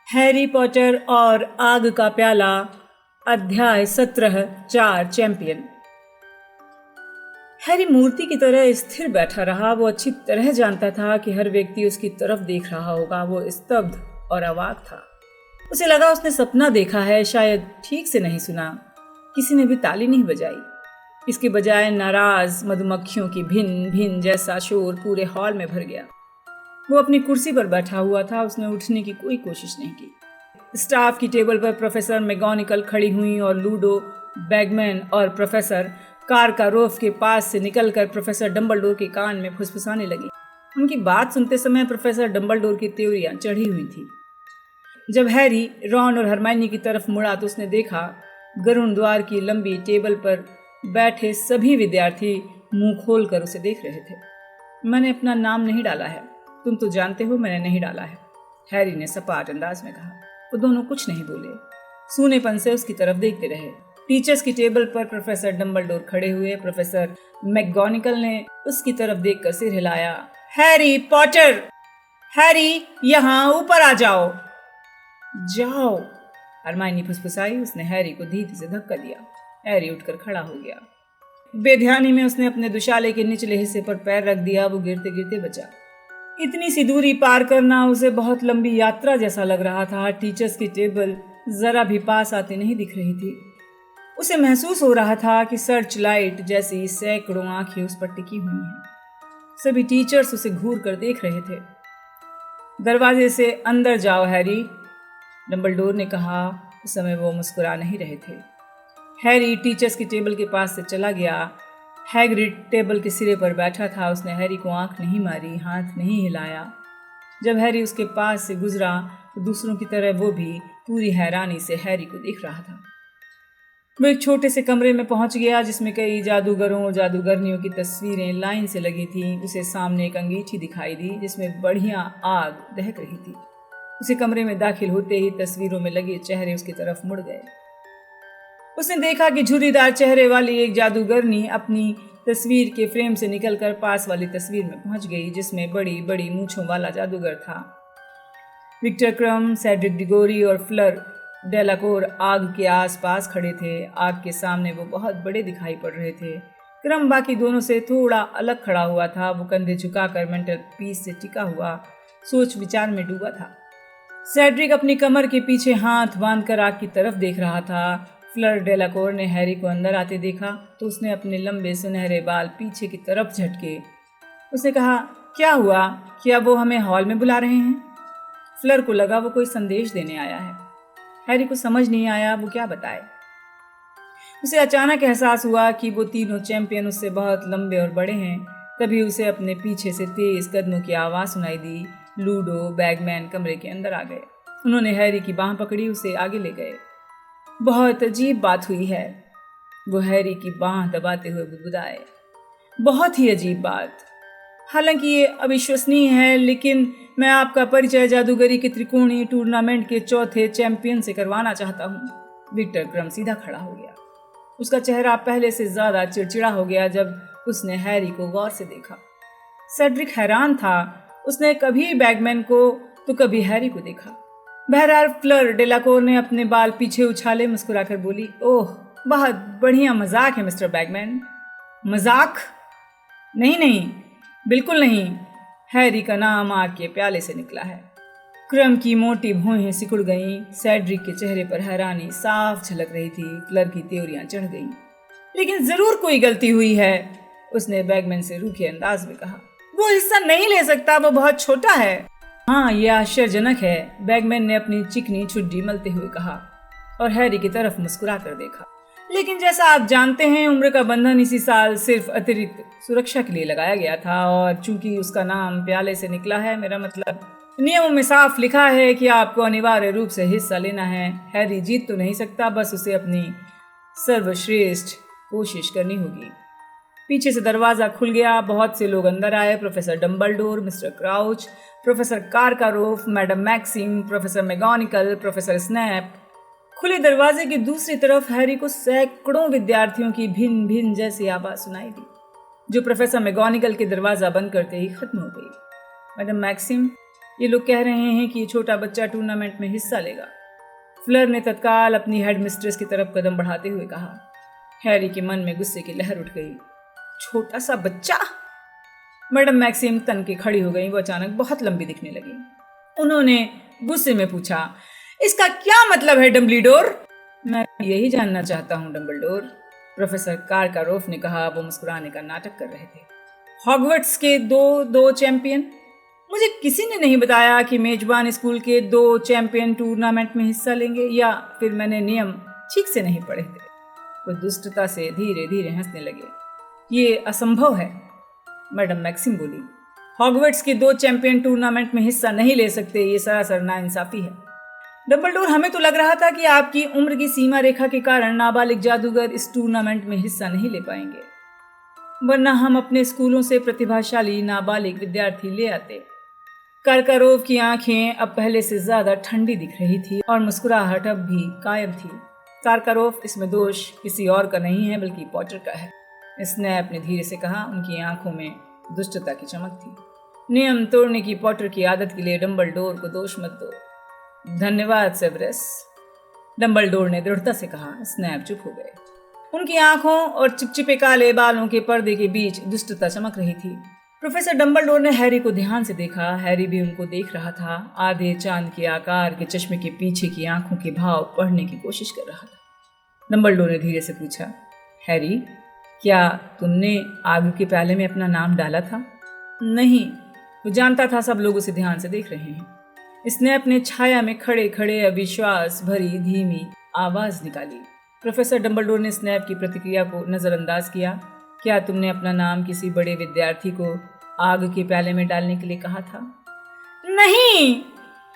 Harry Potter और आग का प्याला, अध्याय 17, 4 चैंपियन। हैरी मूर्ति की तरह स्थिर बैठा रहा। वो अच्छी तरह जानता था कि हर व्यक्ति उसकी तरफ देख रहा होगा। वो स्तब्ध और अवाक था। उसे लगा उसने सपना देखा है, शायद ठीक से नहीं सुना। किसी ने भी ताली नहीं बजाई। इसके बजाय नाराज मधुमक्खियों की भिन भिन जैसा शोर पूरे हॉल में भर गया। वो अपनी कुर्सी पर बैठा हुआ था। उसने उठने की कोई कोशिश नहीं की। स्टाफ की टेबल पर प्रोफेसर मैगोनिकल खड़ी हुई और लूडो बैगमैन और प्रोफेसर कारकारोफ के पास से निकलकर प्रोफेसर डंबलडोर के कान में फुसफुसाने लगी। उनकी बात सुनते समय प्रोफेसर डंबलडोर की त्योरियां चढ़ी हुई थी। जब हैरी रॉन और हरमाइनी की तरफ मुड़ा तो उसने देखा गरुण द्वार की लंबी टेबल पर बैठे सभी विद्यार्थी मुंह खोलकर उसे देख रहे थे। मैंने अपना नाम नहीं डाला है, तुम तो जानते हो मैंने नहीं डाला है, हैरी ने सपाट अंदाज में कहा। वो दोनों कुछ नहीं बोले, सूनेपन से उसकी तरफ देखते रहे। टीचर्स की टेबल पर प्रोफेसर डंबलडोर खड़े हुए। प्रोफेसर मैगोनिकल ने उसकी तरफ देखकर सिर हिलाया। हैरी पॉटर, हैरी यहाँ ऊपर आ जाओ। जाओ, हरमाइनी फुसफुसाई। उसने हैरी को धीरे से धक्का दिया। हैरी उठकर खड़ा हो गया। बेध्यानी में उसने अपने दुशाले के निचले हिस्से पर पैर रख दिया। वो गिरते गिरते बचा। इतनी सी दूरी पार करना उसे बहुत लंबी यात्रा जैसा लग रहा था। टीचर्स की टेबल जरा भी पास आती नहीं दिख रही थी। उसे महसूस हो रहा था कि सर्च लाइट जैसी सैकड़ों आंखें उस पर टिकी हुई हैं। सभी टीचर्स उसे घूर कर देख रहे थे। दरवाजे से अंदर जाओ हैरी, डंबलडोर ने कहा। उस समय वो मुस्कुरा नहीं रहे थे। हैरी टीचर्स की टेबल के पास से चला गया। हैग्रिड टेबल के सिरे पर बैठा था। उसने हैरी को आंख नहीं मारी, हाथ नहीं हिलाया। जब हैरी उसके पास से गुजरा तो दूसरों की तरह वो भी पूरी हैरानी से हैरी को देख रहा था। वो एक छोटे से कमरे में पहुंच गया जिसमें कई जादूगरों और जादूगरनियों की तस्वीरें लाइन से लगी थीं। उसे सामने एक अंगीठी दिखाई दी जिसमें बढ़िया आग दहक रही थी। उसे कमरे में दाखिल होते ही तस्वीरों में लगे चेहरे उसकी तरफ मुड़ गए। उसने देखा कि झुर्रीदार चेहरे वाली एक जादूगरनी अपनी तस्वीर के फ्रेम से निकलकर पास वाली तस्वीर में पहुंच गई जिसमें बड़ी बड़ी मूंछों वाला जादूगर था। विक्टर क्रम, सेड्रिक डिगोरी और फ्लर डेलाकोर आग के आसपास खड़े थे। आग के सामने वो बहुत बड़े दिखाई पड़ रहे थे। क्रम बाकी दोनों से थोड़ा अलग खड़ा हुआ था। वो कंधे झुकाकर मेंटल पीस से टिका हुआ सोच विचार में डूबा था। सेड्रिक अपनी कमर के पीछे हाथ बांधकर आग की तरफ देख रहा था। फ्लर डेलाकोर ने हैरी को अंदर आते देखा तो उसने अपने लंबे सुनहरे बाल पीछे की तरफ झटके। उसने कहा, क्या हुआ? क्या वो हमें हॉल में बुला रहे हैं? फ्लर को लगा वो कोई संदेश देने आया है। हैरी को समझ नहीं आया वो क्या बताए। उसे अचानक एहसास हुआ कि वो तीनों चैंपियन उससे बहुत लंबे और बड़े हैं। तभी उसे अपने पीछे से तेज कदमों की आवाज़ सुनाई दी। लूडो बैगमैन कमरे के अंदर आ गए। उन्होंने हैरी की बांह पकड़ी, उसे आगे ले गए। बहुत अजीब बात हुई है, वो हैरी की बांह दबाते हुए बुदबुदाए। बहुत ही अजीब बात। हालांकि ये अविश्वसनीय है, लेकिन मैं आपका परिचय जादूगरी के त्रिकोणीय टूर्नामेंट के चौथे चैंपियन से करवाना चाहता हूँ। विक्टर क्रम सीधा खड़ा हो गया। उसका चेहरा पहले से ज्यादा चिड़चिड़ा हो गया जब उसने हैरी को गौर से देखा। सेड्रिक हैरान था। उसने कभी बैगमैन को तो कभी हैरी को देखा। बहरहाल फ्लर डेलाकोर ने अपने बाल पीछे उछाले, मुस्कुराकर बोली, ओह, बहुत बढ़िया मजाक है मिस्टर बैगमैन। मजाक? नहीं नहीं, बिल्कुल नहीं। हैरी का नाम आग के प्याले से निकला है। क्रम की मोटी भौहें सिकुड़ गईं। सेड्रिक के चेहरे पर हैरानी साफ झलक रही थी। फ्लर की त्योरियां चढ़ गईं। लेकिन जरूर कोई गलती हुई है, उसने बैगमैन से रूखे अंदाज में कहा। वो हिस्सा नहीं ले सकता, वो बहुत छोटा है। हाँ, यह आश्चर्यजनक है, बैगमैन ने अपनी चिकनी छुट्टी मलते हुए कहा और हैरी की तरफ मुस्कुरा कर देखा। लेकिन जैसा आप जानते हैं, उम्र का बंधन इसी साल सिर्फ अतिरिक्त सुरक्षा के लिए लगाया गया था और चूंकि उसका नाम प्याले से निकला है, मेरा मतलब नियमों में साफ लिखा है कि आपको अनिवार्य रूप से हिस्सा लेना है। हैरी जीत तो नहीं सकता, बस उसे अपनी सर्वश्रेष्ठ कोशिश करनी होगी। पीछे से दरवाजा खुल गया। बहुत से लोग अंदर आए। Professor Dumbledore, mister Crouch, professor Karkaroff, madam Maxime, professor McGonagall, professor Snape. खुले दरवाजे की दूसरी तरफ हैरी को सैकड़ों विद्यार्थियों की भिन भिन जैसी आवाज सुनाई दी, जो प्रोफेसर मैगोनिकल के दरवाजा बंद करते ही खत्म हो गई। मैडम मैक्सिम, ये लोग कह रहे हैं कि ये छोटा बच्चा टूर्नामेंट में हिस्सा लेगा। फ्लर ने तत्काल अपनी हेड मिस्ट्रेस की तरफ कदम बढ़ाते हुए कहा। हैरी के मन में गुस्से की लहर उठ गई। छोटा सा बच्चा? मैडम मैक्सिम तन के खड़ी हो गई। वो अचानक बहुत लंबी दिखने लगी। उन्होंने गुस्से में पूछा, इसका क्या मतलब है डम्बलडोर? मैं यही जानना चाहता हूँ डम्बलडोर, प्रोफेसर कारकारोफ ने कहा। वो मुस्कुराने का नाटक कर रहे थे। हॉगवर्ट्स के दो चैंपियन? मुझे किसी ने नहीं बताया कि मेजबान स्कूल के 2 चैंपियन टूर्नामेंट में हिस्सा लेंगे, या फिर मैंने नियम ठीक से नहीं पढ़े थे। वो दुष्टता से धीरे धीरे हंसने लगे। ये असंभव है, मैडम मैक्सिम बोली। हॉगवर्ट्स के 2 चैंपियन टूर्नामेंट में हिस्सा नहीं ले सकते, ये सरासर नाइंसाफी है। डम्बलडोर, हमें तो लग रहा था कि आपकी उम्र की सीमा रेखा के कारण नाबालिग जादूगर इस टूर्नामेंट में हिस्सा नहीं ले पाएंगे, वरना हम अपने स्कूलों से प्रतिभाशाली नाबालिग विद्यार्थी ले आते। कारकारोव की आंखें अब पहले से ज्यादा ठंडी दिख रही थी और मुस्कुराहट अब भी कायम थी। कारकारोव, इसमें दोष किसी और का नहीं है बल्कि पॉटर का है, स्नैप ने धीरे से कहा। उनकी आंखों में दुष्टता की चमक थी। नियम तोड़ने की पॉटर की आदत के लिए डम्बलडोर को दोष मत दो। धन्यवाद सेवरस, डम्बलडोर ने दृढ़ता से कहा। स्नैप चुप हो गए। उनकी आंखों और चिपचिपे काले बालों के पर्दे के बीच दुष्टता चमक रही थी। प्रोफेसर डम्बलडोर ने हैरी को ध्यान से देखा। हैरी भी उनको देख रहा था। आधे चांद के आकार के चश्मे के पीछे की आंखों के भाव पढ़ने की कोशिश कर रहा था। डम्बलडोर ने धीरे से पूछा, हैरी, क्या तुमने आग के प्याले में अपना नाम डाला था? नहीं, वो जानता था सब लोग उसे ध्यान से देख रहे हैं। स्नैप ने छाया में खड़े खड़े अविश्वास भरी धीमी आवाज निकाली। प्रोफेसर डम्बलडोर ने स्नैप की प्रतिक्रिया को नजरअंदाज किया। क्या तुमने अपना नाम किसी बड़े विद्यार्थी को आग के प्याले में डालने के लिए कहा था? नहीं,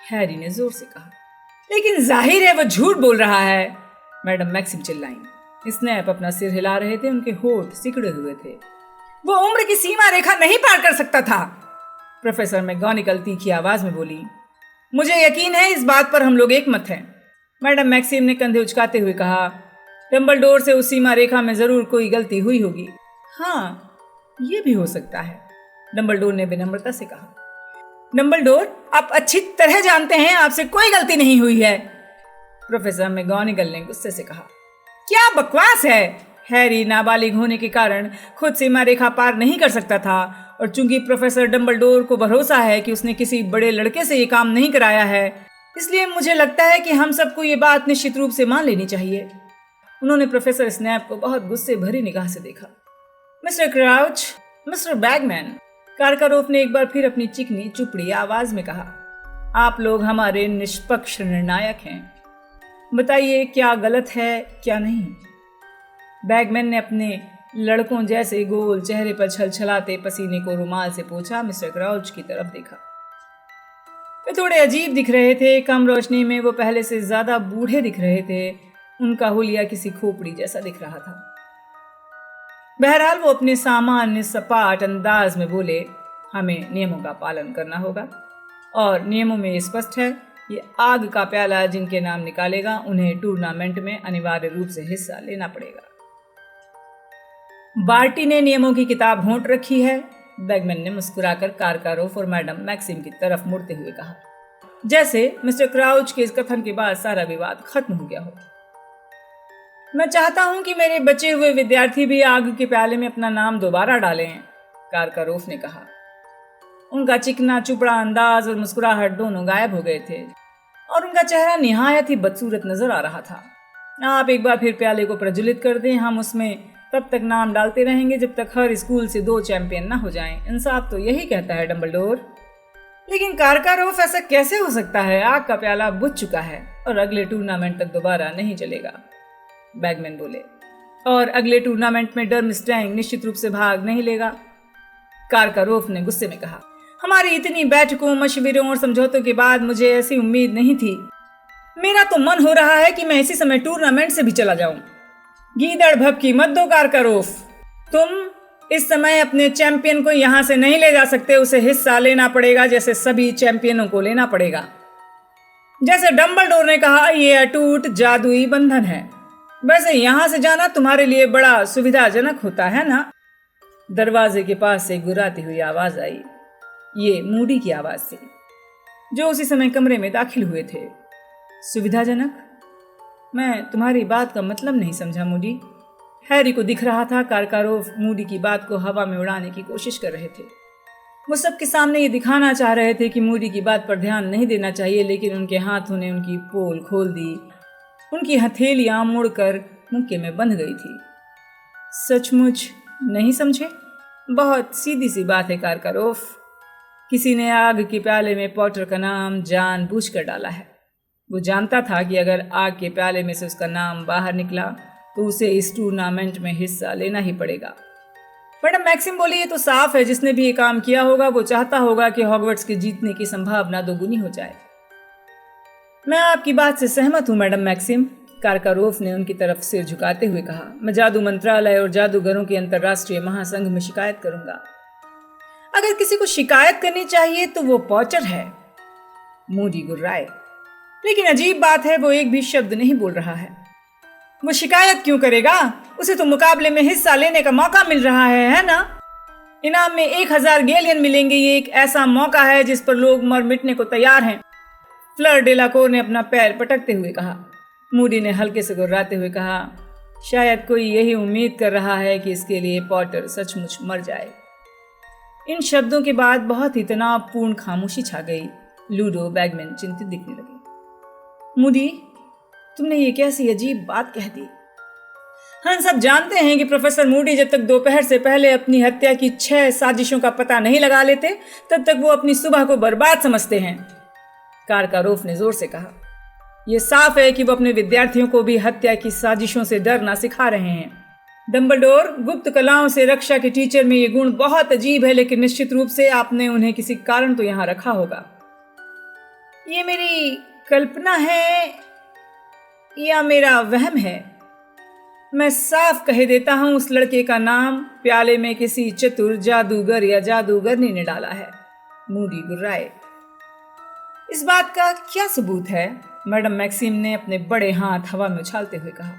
हैरी ने जोर से कहा। लेकिन जाहिर है वो झूठ बोल रहा है, मैडम मैक्सिम चिल्लाईं। स्नैप अपना सिर हिला रहे थे। उनके होठ सिकुड़े हुए थे। वो उम्र की सीमा रेखा नहीं पार कर सकता था, प्रोफेसर मैगोनिगल तीखी आवाज में बोली। मुझे यकीन है इस बात पर हम लोग एक मत हैं, मैडम मैक्सिम ने कंधे उचकाते हुए कहा। डम्बलडोर से उस सीमा रेखा में जरूर कोई गलती हुई होगी। हाँ, ये भी हो सकता है, डम्बलडोर ने विनम्रता से कहा। डम्बलडोर, आप अच्छी तरह जानते हैं आपसे कोई गलती नहीं हुई है, प्रोफेसर मैगोनिगल ने गुस्से से कहा। क्या बकवास है। हैरी नाबालिग होने के कारण खुद सीमा रेखा पार नहीं कर सकता था, और चूंकि प्रोफेसर डम्बलडोर को भरोसा है कि उसने किसी बड़े लड़के से ये काम नहीं कराया है, इसलिए मुझे लगता है कि हम सबको ये बात निश्चित रूप से मान लेनी चाहिए। उन्होंने प्रोफेसर स्नैप को बहुत गुस्से भरी निगाह से देखा। मिस्टर क्राउच, मिस्टर बैगमैन, कारकारोफ ने एक बार फिर अपनी चिकनी चुपड़ी आवाज में कहा, आप लोग हमारे निष्पक्ष निर्णायक हैं। बताइए क्या गलत है क्या नहीं। बैगमैन ने अपने लड़कों जैसे गोल चेहरे पर छलछलाते पसीने को रुमाल से पोंछा। मिस्टर क्राउच की तरफ देखा। वे थोड़े अजीब दिख रहे थे। कम रोशनी में वो पहले से ज्यादा बूढ़े दिख रहे थे। उनका हुलिया किसी खोपड़ी जैसा दिख रहा था। बहरहाल वो अपने सामान्य सपाट अंदाज में बोले, हमें नियमों का पालन करना होगा, और नियमों में ये स्पष्ट है, ये आग का प्याला जिनके नाम निकालेगा उन्हें टूर्नामेंट में अनिवार्य रूप से हिस्सा लेना पड़ेगा। बार्टी ने नियमों की किताब होंट रखी है, बैगमैन ने मुस्कुराकर कारकारोफ और मैडम मैक्सिम की तरफ मुड़ते हुए कहा, जैसे मिस्टर क्राउच के इस कथन के बाद सारा विवाद खत्म हो गया हो। मैं चाहता हूं कि मेरे बचे हुए विद्यार्थी भी आग के प्याले में अपना नाम दोबारा डालें, कारकारोफ ने कहा। उनका चिकना चुपड़ा अंदाज और मुस्कुराहट दोनों गायब हो गए थे, और उनका चेहरा निहायत ही बदसूरत नजर आ रहा था। आप एक बार फिर प्याले को प्रज्वलित कर दें, हम उसमें तब तक नाम डालते रहेंगे जब तक हर स्कूल से 2 चैंपियन ना हो जाएं। इंसाफ तो यही कहता है डम्बलडोर। लेकिन कारकारोफ, ऐसा कैसे हो सकता है? आग का प्याला बुझ चुका है और अगले टूर्नामेंट तक दोबारा नहीं चलेगा, बैगमैन बोले। और अगले टूर्नामेंट में डर्मस्ट्रैंग निश्चित रूप से भाग नहीं लेगा, कारकारोफ ने गुस्से में कहा। हमारी इतनी बैठकों, मशविरों और समझौतों के बाद मुझे ऐसी उम्मीद नहीं थी। मेरा तो मन हो रहा है कि मैं इसी समय टूर्नामेंट से भी चला जाऊं। गीदड़ भभकी मत दो कारकारोफ, तुम इस समय अपने चैंपियन को यहां से नहीं ले जा सकते। उसे हिस्सा लेना पड़ेगा जैसे सभी चैंपियनों को लेना पड़ेगा। जैसे डम्बलडोर ने कहा, यह अटूट जादुई बंधन है। वैसे यहां से जाना तुम्हारे लिए बड़ा सुविधाजनक होता है ना? दरवाजे के पास से गुर्राती हुई आवाज आई। ये मूडी की आवाज थी। जो उसी समय कमरे में दाखिल हुए थे। सुविधाजनक? मैं तुम्हारी बात का मतलब नहीं समझा मूडी। हैरी को दिख रहा था कारकारोव मूडी की बात को हवा में उड़ाने की कोशिश कर रहे थे। वो सबके सामने ये दिखाना चाह रहे थे कि मूडी की बात पर ध्यान नहीं देना चाहिए, लेकिन उनके हाथों ने उनकी पोल खोल दी। उनकी हथेलियां मुड़कर मुक्के में बंध गई थी। सचमुच नहीं समझे? बहुत सीधी सी बात है कारकारोव। किसी ने आग के प्याले में पॉटर का नाम जानबूझकर डाला है। वो जानता था कि अगर आग के प्याले में से उसका नाम बाहर निकला तो उसे इस टूर्नामेंट में हिस्सा लेना ही पड़ेगा। मैडम मैक्सिम बोली, ये तो साफ है, जिसने भी ये काम किया होगा वो चाहता होगा कि हॉगवर्ट्स के जीतने की संभावना दोगुनी हो जाए। मैं आपकी बात से सहमत हूँ मैडम मैक्सिम, कारकारोव ने उनकी तरफ सिर झुकाते हुए कहा। मैं जादू मंत्रालय और जादूगरों के अंतर्राष्ट्रीय महासंघ में शिकायत करूंगा। अगर किसी को शिकायत करनी चाहिए तो वो पॉटर है। मूडी गुर्राए। लेकिन अजीब बात है, वो एक भी शब्द नहीं बोल रहा है। वो शिकायत क्यों करेगा? उसे तो मुकाबले में हिस्सा लेने का मौका मिल रहा है ना? इनाम में 1000 गैलियन मिलेंगे। ये एक ऐसा मौका है जिस पर लोग मर मिटने को तैयार हैं। फ्लर डेलाकोर ने अपना पैर पटकते हुए कहा। मूडी ने हल्के से गुर्राते हुए कहा, शायद कोई यही उम्मीद कर रहा है कि इसके लिए पॉटर सचमुच मर जाए। इन शब्दों के बाद बहुत ही तनावपूर्ण खामोशी छा गई। लूडो बैगमैन चिंतित दिखने लगे। मूडी, तुमने ये कैसी अजीब बात कह दी? हम सब जानते हैं कि प्रोफेसर मूडी जब तक दोपहर से पहले अपनी हत्या की 6 साजिशों का पता नहीं लगा लेते तब तक वो अपनी सुबह को बर्बाद समझते हैं, कारकारोव ने जोर से कहा। यह साफ है कि वो अपने विद्यार्थियों को भी हत्या की साजिशों से डरना सिखा रहे हैं। डंबलडोर, गुप्त कलाओं से रक्षा के टीचर में ये गुण बहुत अजीब है, लेकिन निश्चित रूप से आपने उन्हें किसी कारण तो यहां रखा होगा। ये मेरी कल्पना है या मेरा वहम है? मैं साफ कह देता हूं, उस लड़के का नाम प्याले में किसी चतुर जादूगर या जादूगरनी ने डाला है। मूडी गुर्राए। इस बात का क्या सबूत है? मैडम मैक्सिम ने अपने बड़े हाथ हवा में उछालते हुए कहा।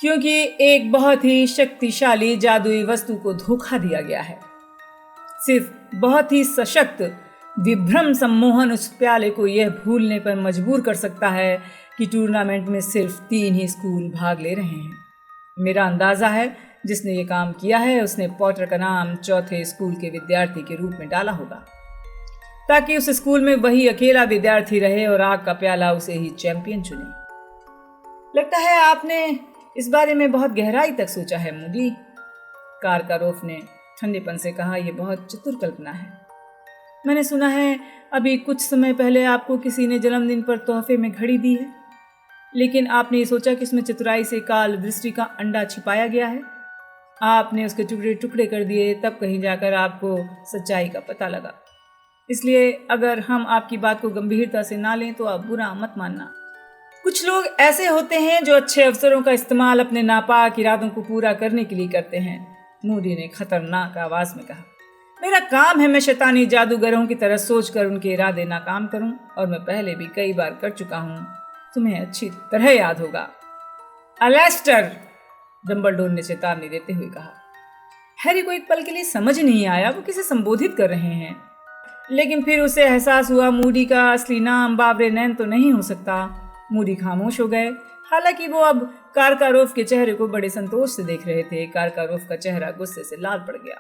क्योंकि एक बहुत ही शक्तिशाली जादुई वस्तु को धोखा दिया गया है। सिर्फ बहुत ही सशक्त विभ्रम सम्मोहन उस प्याले को यह भूलने पर मजबूर कर सकता है कि टूर्नामेंट में सिर्फ 3 ही स्कूल भाग ले रहे हैं। मेरा अंदाजा है जिसने ये काम किया है उसने पॉटर का नाम चौथे स्कूल के विद्यार्थी के रूप में डाला होगा, ताकि उस स्कूल में वही अकेला विद्यार्थी रहे और आग का प्याला उसे ही चैंपियन चुने। लगता है आपने इस बारे में बहुत गहराई तक सोचा है मूडी, कारकारोव ने ठंडेपन से कहा। यह बहुत चतुर कल्पना है। मैंने सुना है अभी कुछ समय पहले आपको किसी ने जन्मदिन पर तोहफे में घड़ी दी है, लेकिन आपने ये सोचा कि इसमें चतुराई से काल दृष्टि का अंडा छिपाया गया है। आपने उसके टुकड़े टुकड़े कर दिए, तब कहीं जाकर आपको सच्चाई का पता लगा। इसलिए अगर हम आपकी बात को गंभीरता से ना लें तो आप बुरा मत मानना। कुछ लोग ऐसे होते हैं जो अच्छे अवसरों का इस्तेमाल अपने नापाक इरादों को पूरा करने के लिए करते हैं, मूडी ने खतरनाक आवाज में कहा। मेरा काम है मैं शैतानी जादूगरों की तरह सोचकर उनके इरादे नाकाम करूं, और मैं पहले भी कई बार कर चुका हूं। तुम्हें अच्छी तरह याद होगा। अलेस्टर, डंबलडोर ने चेतावनी देते हुए कहा। हैरी को एक पल के लिए समझ नहीं आया वो किसे संबोधित कर रहे हैं, लेकिन फिर उसे एहसास हुआ मूडी का असली नाम बाबरे नैन तो नहीं हो सकता। मूडी खामोश हो गए। हालांकि वो अब कारकारोव के चेहरे को बड़े संतोष से देख रहे थे। कारकारोव का चेहरा गुस्से से लाल पड़ गया।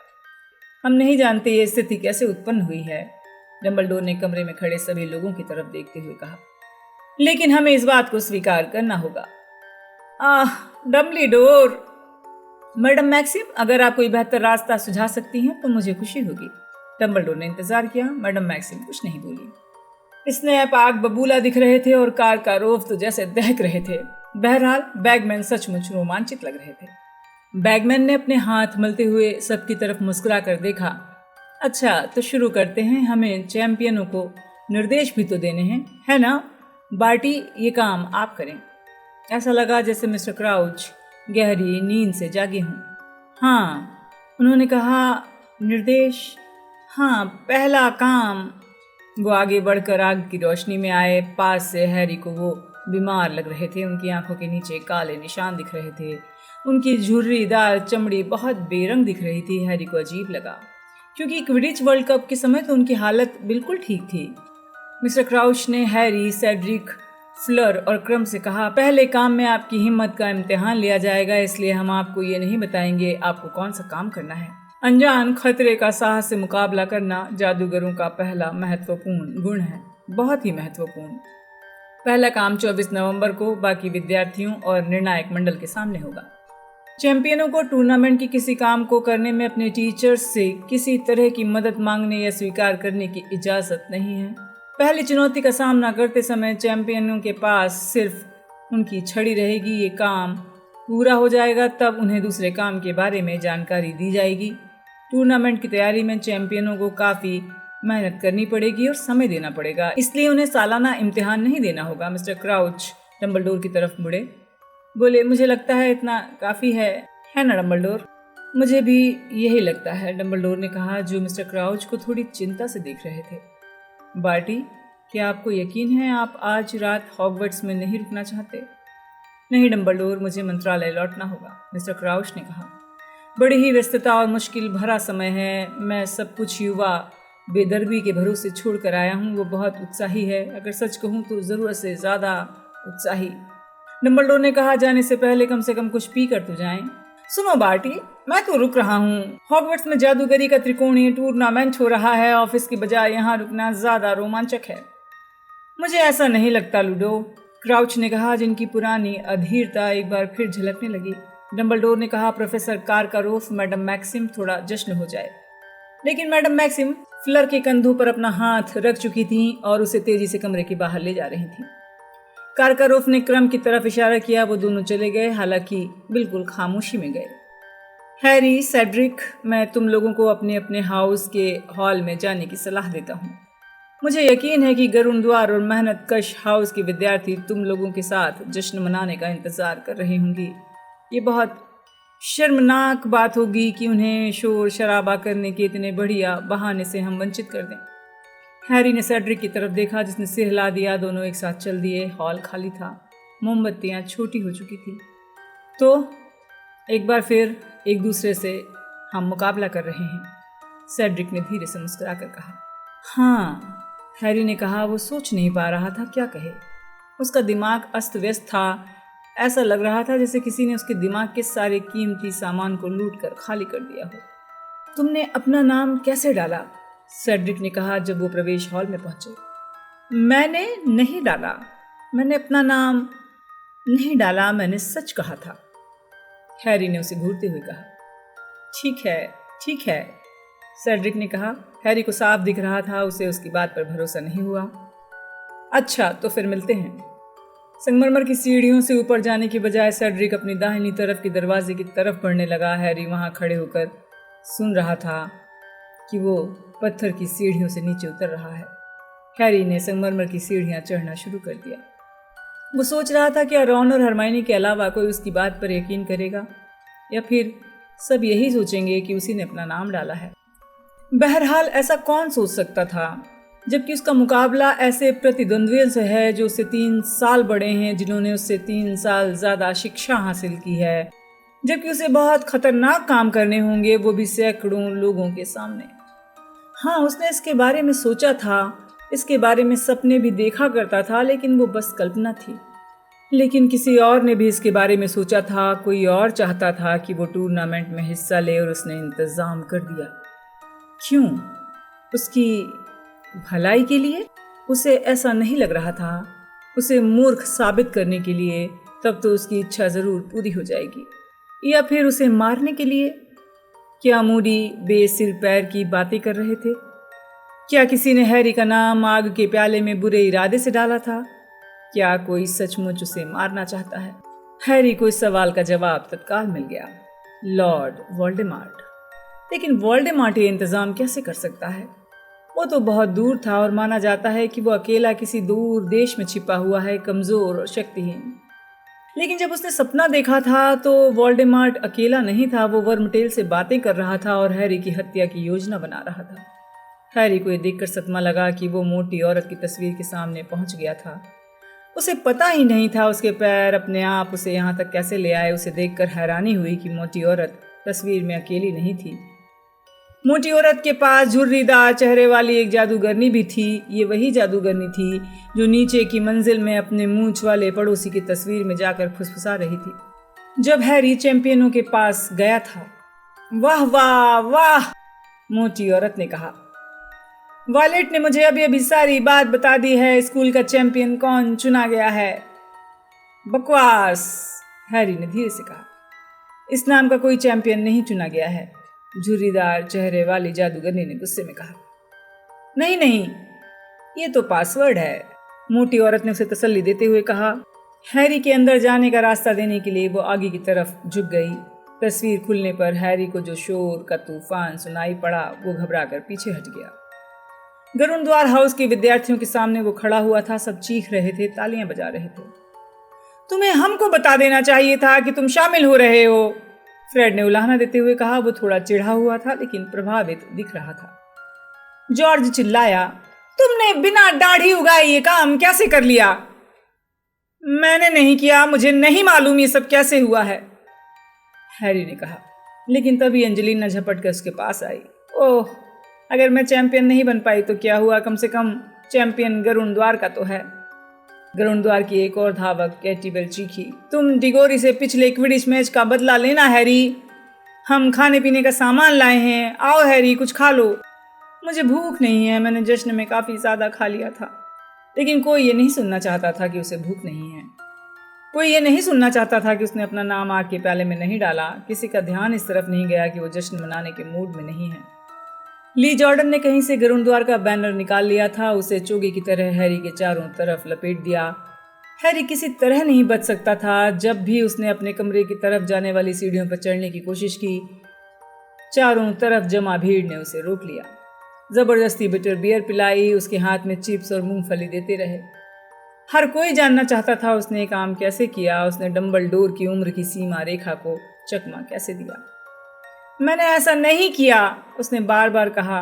हम नहीं जानते ये स्थिति कैसे उत्पन्न हुई है, डंबलडोर ने कमरे में खड़े सभी लोगों की तरफ देखते हुए कहा, लेकिन हमें इस बात को स्वीकार करना होगा। डंबलडोर, मैडम मैक्सिम, अगर आप कोई बेहतर रास्ता सुझा सकती हैं तो मुझे खुशी होगी। डंबलडोर ने इंतजार किया। मैडम मैक्सिम कुछ नहीं बोली। स्नैप आग बबूला दिख रहे थे और कारकारोव तो जैसे दहक रहे थे। बहरहाल बैगमैन सचमुच रोमांचित लग रहे थे। बैगमैन ने अपने हाथ मलते हुए सबकी तरफ मुस्कुरा कर देखा। अच्छा, तो शुरू करते हैं। हमें चैंपियनों को निर्देश भी तो देने हैं, है ना? बार्टी, ये काम आप करें। ऐसा लगा जैसे मिस्टर क्राउच गहरी नींद से जागे हों। हाँ, उन्होंने कहा। निर्देश? हाँ, पहला काम। वो आगे बढ़कर आग की रोशनी में आए। पास से हैरी को वो बीमार लग रहे थे। उनकी आंखों के नीचे काले निशान दिख रहे थे। उनकी झुर्रीदार चमड़ी बहुत बेरंग दिख रही थी। हैरी को अजीब लगा, क्योंकि क्विडिच वर्ल्ड कप के समय तो उनकी हालत बिल्कुल ठीक थी। मिस्टर क्राउच ने हैरी, सेड्रिक, फ्लर और क्रम से कहा, पहले काम में आपकी हिम्मत का इम्तिहान लिया जाएगा, इसलिए हम आपको ये नहीं बताएंगे आपको कौन सा काम करना है। अनजान खतरे का साहस से मुकाबला करना जादूगरों का पहला महत्वपूर्ण गुण है, बहुत ही महत्वपूर्ण। पहला काम 24 नवंबर को बाकी विद्यार्थियों और निर्णायक मंडल के सामने होगा। चैंपियनों को टूर्नामेंट के किसी काम को करने में अपने टीचर्स से किसी तरह की मदद मांगने या स्वीकार करने की इजाज़त नहीं है। पहली चुनौती का सामना करते समय चैंपियनों के पास सिर्फ उनकी छड़ी रहेगी। ये काम पूरा हो जाएगा तब उन्हें दूसरे काम के बारे में जानकारी दी जाएगी। टूर्नामेंट की तैयारी में चैंपियनों को काफ़ी मेहनत करनी पड़ेगी और समय देना पड़ेगा, इसलिए उन्हें सालाना इम्तिहान नहीं देना होगा। मिस्टर क्राउच डम्बलडोर की तरफ मुड़े, बोले, मुझे लगता है इतना काफ़ी है ना डम्बलडोर? मुझे भी यही लगता है, डम्बलडोर ने कहा, जो मिस्टर क्राउच को थोड़ी चिंता से देख रहे थे। बार्टी, क्या आपको यकीन है आप आज रात हॉगवर्ट्स में नहीं रुकना चाहते? नहीं डम्बलडोर, मुझे मंत्रालय लौटना होगा, मिस्टर क्राउच ने कहा। बड़ी ही व्यस्तता और मुश्किल भरा समय है। मैं सब कुछ युवा बेदर्बी के भरोसे छोड़ कर आया हूँ। वो बहुत उत्साही है, अगर सच कहूँ तो ज़रूरत से ज़्यादा उत्साही। डम्बलडोर ने कहा, जाने से पहले कम से कम कुछ पी कर तो जाएं। सुनो बार्टी, मैं तो रुक रहा हूँ। हॉगवर्ट्स में जादूगरी का त्रिकोणीय टूर्नामेंट हो रहा है। ऑफिस की बजाय यहाँ रुकना ज़्यादा रोमांचक है। मुझे ऐसा नहीं लगता लूडो, क्राउच ने कहा, जिनकी पुरानी अधीरता एक बार फिर झलकने लगी। डम्बलडोर ने कहा, प्रोफेसर कारकारोफ, मैडम मैक्सिम, थोड़ा जश्न हो जाए। लेकिन मैडम मैक्सिम फ्लर के कंधों पर अपना हाथ रख चुकी थीं और उसे तेजी से कमरे के बाहर ले जा रही थीं। कारकारोफ ने क्रम की तरफ इशारा किया। वो दोनों चले गए, हालांकि बिल्कुल खामोशी में गए। हैरी, सेड्रिक, मैं तुम लोगों को अपने अपने हाउस के हॉल में जाने की सलाह देता हूँ। मुझे यकीन है कि गरुणद्वार और मेहनत कश हाउस के विद्यार्थी तुम लोगों के साथ जश्न मनाने का इंतज़ार कर रहे होंगी। ये बहुत शर्मनाक बात होगी कि उन्हें शोर शराबा करने के इतने बढ़िया बहाने से हम वंचित कर दें। हैरी ने सेड्रिक की तरफ देखा, जिसने सिर हिला दिया। दोनों एक साथ चल दिए। हॉल खाली था, मोमबत्तियाँ छोटी हो चुकी थी। तो एक बार फिर एक दूसरे से हम मुकाबला कर रहे हैं, सेड्रिक ने धीरे से मुस्कुराकर कहा। हाँ, हैरी ने कहा। वो सोच नहीं पा रहा था क्या कहे। उसका दिमाग अस्त व्यस्त था। ऐसा लग रहा था जैसे किसी ने उसके दिमाग के सारे कीमती सामान को लूट कर खाली कर दिया हो। तुमने अपना नाम कैसे डाला? सेड्रिक ने कहा जब वो प्रवेश हॉल में पहुंचे। मैंने नहीं डाला, मैंने अपना नाम नहीं डाला, मैंने सच कहा था, हैरी ने उसे घूरते हुए कहा। ठीक है, सेड्रिक ने कहा। हैरी को साफ दिख रहा था उसे उसकी बात पर भरोसा नहीं हुआ। अच्छा, तो फिर मिलते हैं। संगमरमर की सीढ़ियों से ऊपर जाने की बजाय सेड्रिक अपनी दाहिनी तरफ के दरवाजे की तरफ बढ़ने लगा। हैरी वहां खड़े होकर सुन रहा था कि वो पत्थर की सीढ़ियों से नीचे उतर रहा है। हैरी ने संगमरमर की सीढ़ियां चढ़ना शुरू कर दिया। वो सोच रहा था कि रॉन और हरमाइनी के अलावा कोई उसकी बात पर यकीन करेगा या फिर सब यही सोचेंगे कि उसी ने अपना नाम डाला है। बहरहाल ऐसा कौन सोच सकता था, जबकि उसका मुकाबला ऐसे प्रतिद्वंद्वियों से है जो उससे 3 साल बड़े हैं, जिन्होंने उससे 3 साल ज़्यादा शिक्षा हासिल की है, जबकि उसे बहुत खतरनाक काम करने होंगे, वो भी सैकड़ों लोगों के सामने। हाँ, उसने इसके बारे में सोचा था, इसके बारे में सपने भी देखा करता था, लेकिन वो बस कल्पना थी। लेकिन किसी और ने भी इसके बारे में सोचा था। कोई और चाहता था कि वो टूर्नामेंट में हिस्सा ले और उसने इंतज़ाम कर दिया। क्यों? उसकी भलाई के लिए? उसे ऐसा नहीं लग रहा था। उसे मूर्ख साबित करने के लिए? तब तो उसकी इच्छा ज़रूर पूरी हो जाएगी। या फिर उसे मारने के लिए? क्या मूडी बेसिर पैर की बातें कर रहे थे? क्या किसी ने हैरी का नाम आग के प्याले में बुरे इरादे से डाला था? क्या कोई सचमुच उसे मारना चाहता है? हैरी को इस सवाल का जवाब तत्काल मिल गया। Lord Voldemort. लेकिन वोल्डेमॉर्ट ये इंतज़ाम कैसे कर सकता है? वो तो बहुत दूर था और माना जाता है कि वो अकेला किसी दूर देश में छिपा हुआ है, कमज़ोर और शक्तिहीन। लेकिन जब उसने सपना देखा था तो वोल्डेमॉर्ट अकेला नहीं था। वो वर्मटेल से बातें कर रहा था और हैरी की हत्या की योजना बना रहा था। हैरी को ये देखकर सदमा लगा कि वो मोटी औरत की तस्वीर के सामने पहुंच गया था। उसे पता ही नहीं था उसके पैर अपने आप उसे यहाँ तक कैसे ले आए। उसे देखकर हैरानी हुई कि मोटी औरत तस्वीर में अकेली नहीं थी। मोटी औरत के पास झुर्रीदार चेहरे वाली एक जादूगरनी भी थी। ये वही जादूगरनी थी जो नीचे की मंजिल में अपने मूंछ वाले पड़ोसी की तस्वीर में जाकर फुसफुसा रही थी जब हैरी चैंपियनों के पास गया था। वाह वाह वाह, मोटी औरत ने कहा। वायलेट ने मुझे अभी अभी सारी बात बता दी है। स्कूल का चैंपियन कौन चुना गया है? बकवास, हैरी ने धीरे से कहा। इस नाम का कोई चैंपियन नहीं चुना गया है, झुर्रीदार चेहरे वाली जादूगरनी ने गुस्से में कहा। नहीं नहीं, ये तो पासवर्ड है, मोटी औरत ने उसे तसल्ली देते हुए कहा। हैरी के अंदर जाने का रास्ता देने के लिए वो आगे की तरफ झुक गई। तस्वीर खुलने पर हैरी को जो शोर का तूफान सुनाई पड़ा वो घबराकर पीछे हट गया। गरुड़द्वार हाउस के विद्यार्थियों के सामने वो खड़ा हुआ था। सब चीख रहे थे, तालियां बजा रहे थे। तुम्हें हमको बता देना चाहिए था कि तुम शामिल हो रहे हो, फ्रेड ने उलाहना देते हुए कहा। वो थोड़ा चिढ़ा हुआ था लेकिन प्रभावित दिख रहा था। जॉर्ज चिल्लाया, तुमने बिना दाढ़ी उगाए ये काम कैसे कर लिया? मैंने नहीं किया, मुझे नहीं मालूम ये सब कैसे हुआ है, हैरी ने कहा। लेकिन तभी एंजेलिना झपट कर उसके पास आई। ओह, अगर मैं चैंपियन नहीं बन पाई तो क्या हुआ, कम से कम चैंपियन गरुड़द्वार का तो है। गरुड़द्वार की एक और धावक कैटी बेल चीखी, तुम डिगोरी से पिछले क्विडिच मैच का बदला लेना हैरी। हम खाने पीने का सामान लाए हैं, आओ हैरी कुछ खा लो। मुझे भूख नहीं है, मैंने जश्न में काफ़ी ज़्यादा खा लिया था। लेकिन कोई ये नहीं सुनना चाहता था कि उसे भूख नहीं है। कोई ये नहीं सुनना चाहता था कि उसने अपना नाम आग के प्याले में नहीं डाला। किसी का ध्यान इस तरफ नहीं गया कि वो जश्न मनाने के मूड में नहीं है। ली जॉर्डन ने कहीं से गरुड़द्वार का बैनर निकाल लिया था। उसे चोगे की तरह हैरी के चारों तरफ लपेट दिया। हैरी किसी तरह नहीं बच सकता था। जब भी उसने अपने कमरे की तरफ जाने वाली सीढ़ियों पर चढ़ने की कोशिश की, चारों तरफ जमा भीड़ ने उसे रोक लिया। जबरदस्ती बिटर बियर पिलाई, उसके हाथ में चिप्स और मूंगफली देते रहे। हर कोई जानना चाहता था उसने काम कैसे किया, उसने डंबलडोर की उम्र की सीमा रेखा को चकमा कैसे दिया। मैंने ऐसा नहीं किया, उसने बार बार कहा।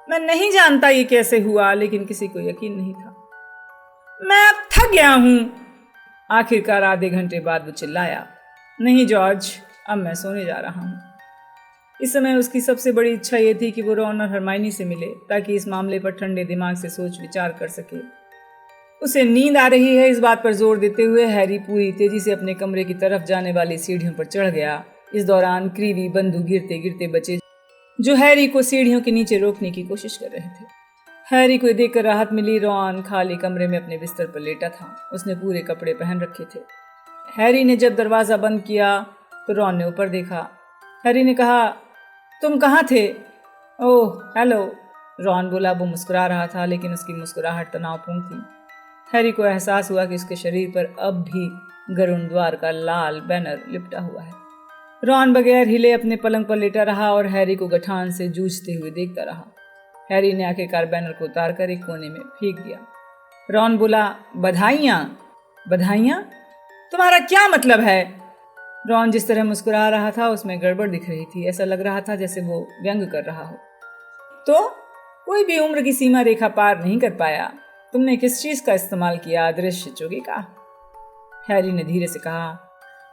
मैं नहीं जानता ये कैसे हुआ, लेकिन किसी को यकीन नहीं था। मैं अब थक गया हूं, आखिरकार आधे घंटे बाद वो चिल्लाया। नहीं जॉर्ज, अब मैं सोने जा रहा हूं। इस समय उसकी सबसे बड़ी इच्छा ये थी कि वो रॉन और हरमाइनी से मिले ताकि इस मामले पर ठंडे दिमाग से सोच विचार कर सके। उसे नींद आ रही है, इस बात पर जोर देते हुए हैरी पूरी तेजी से अपने कमरे की तरफ जाने वाली सीढ़ियों पर चढ़ गया। इस दौरान क्रीवी बंधु गिरते गिरते बचे जो हैरी को सीढ़ियों के नीचे रोकने की कोशिश कर रहे थे। हैरी को देखकर राहत मिली। रॉन खाली कमरे में अपने बिस्तर पर लेटा था। उसने पूरे कपड़े पहन रखे थे। हैरी ने जब दरवाज़ा बंद किया तो रॉन ने ऊपर देखा। हैरी ने कहा, तुम कहाँ थे? ओह हेलो, रॉन बोला। वो मुस्कुरा रहा था लेकिन उसकी मुस्कुराहट तनावपूर्ण थी। हैरी को एहसास हुआ कि उसके शरीर पर अब भी गरुड़द्वार का लाल बैनर लिपटा हुआ है। रॉन बगैर हिले अपने पलंग पर लेटा रहा और हैरी को गठान से जूझते हुए देखता रहा। हैरी ने आखिरकार बैनर को उतारकर एक कोने में फेंक दिया। रॉन बोला, बधाइयाँ? बधाइयाँ? तुम्हारा क्या मतलब है? रॉन जिस तरह मुस्कुरा रहा था उसमें गड़बड़ दिख रही थी। ऐसा लग रहा था जैसे वो व्यंग कर रहा हो। तो कोई भी उम्र की सीमा रेखा पार नहीं कर पाया। तुमने किस चीज का इस्तेमाल किया? अदृश्य चोगे का? हैरी ने धीरे से कहा।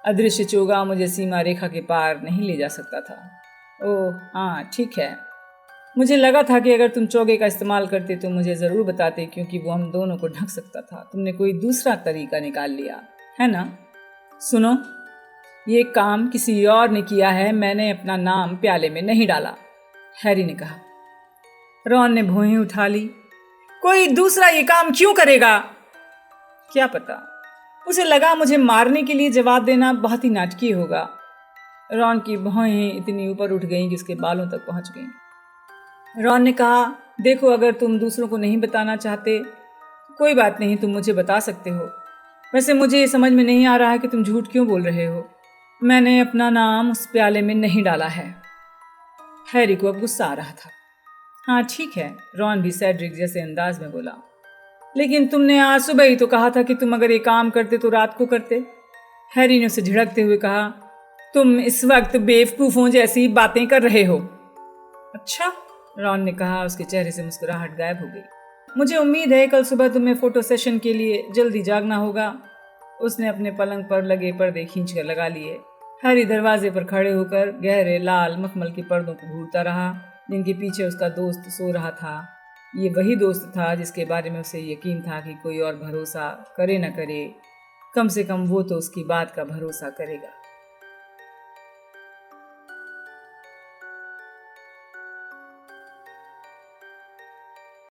अदृश्य चोगा मुझे सीमा रेखा के पार नहीं ले जा सकता था। ओह हाँ ठीक है, मुझे लगा था कि अगर तुम चोगे का इस्तेमाल करते तो मुझे ज़रूर बताते, क्योंकि वो हम दोनों को ढक सकता था। तुमने कोई दूसरा तरीका निकाल लिया है ना? सुनो, ये काम किसी और ने किया है, मैंने अपना नाम प्याले में नहीं डाला, हैरी ने कहा। रॉन ने भौहें उठा ली। कोई दूसरा ये काम क्यों करेगा? क्या पता, उसे लगा मुझे मारने के लिए जवाब देना बहुत ही नाटकीय होगा। रॉन की भौहें इतनी ऊपर उठ गईं कि उसके बालों तक पहुंच गईं। रॉन ने कहा, देखो अगर तुम दूसरों को नहीं बताना चाहते कोई बात नहीं, तुम मुझे बता सकते हो। वैसे मुझे समझ में नहीं आ रहा है कि तुम झूठ क्यों बोल रहे हो। मैंने अपना नाम उस प्याले में नहीं डाला है। हैरी को अब गुस्सा आ रहा था। हाँ ठीक है, रॉन भी सेड्रिक जैसे अंदाज में बोला, लेकिन तुमने आज सुबह ही तो कहा था कि तुम अगर ये काम करते तो रात को करते। हैरी ने उसे झिड़कते हुए कहा, तुम इस वक्त बेवकूफ़ों जैसी बातें कर रहे हो। अच्छा, रॉन ने कहा। उसके चेहरे से मुस्कुराहट गायब हो गई। मुझे उम्मीद है कल सुबह तुम्हें फोटो सेशन के लिए जल्दी जागना होगा। उसने अपने पलंग पर लगे पर्दे खींचकर लगा लिए। हैरी दरवाजे पर खड़े होकर गहरे लाल मखमल के पर्दों को घूरता रहा। जिनके पीछे उसका दोस्त सो रहा था। ये वही दोस्त था जिसके बारे में उसे यकीन था कि कोई और भरोसा करे न करे, कम से कम वो तो उसकी बात का भरोसा करेगा।